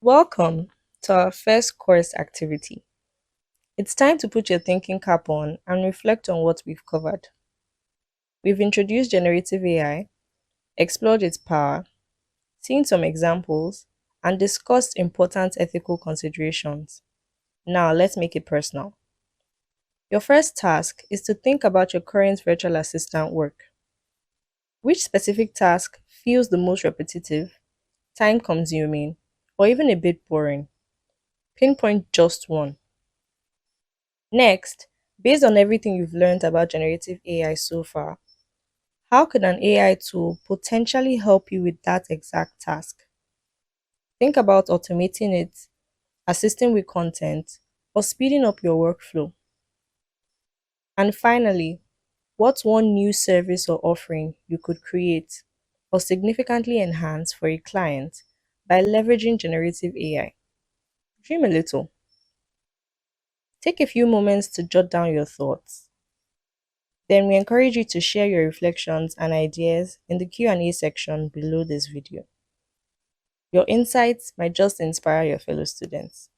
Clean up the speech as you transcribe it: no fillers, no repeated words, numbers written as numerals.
Welcome to our first course activity. It's time to put your thinking cap on and reflect on what we've covered. We've introduced generative AI, explored its power, seen some examples, and discussed important ethical considerations. Now, let's make it personal. Your first task is to think about your current virtual assistant work. Which specific task feels the most repetitive, time consuming, or even a bit boring? Pinpoint just one. Next, based on everything you've learned about generative AI so far, how could an AI tool potentially help you with that exact task? Think about automating it, assisting with content, or speeding up your workflow. And finally, what's one new service or offering you could create or significantly enhance for a client by leveraging generative AI? Dream a little. Take a few moments to jot down your thoughts. Then we encourage you to share your reflections and ideas in the Q&A section below this video. Your insights might just inspire your fellow students.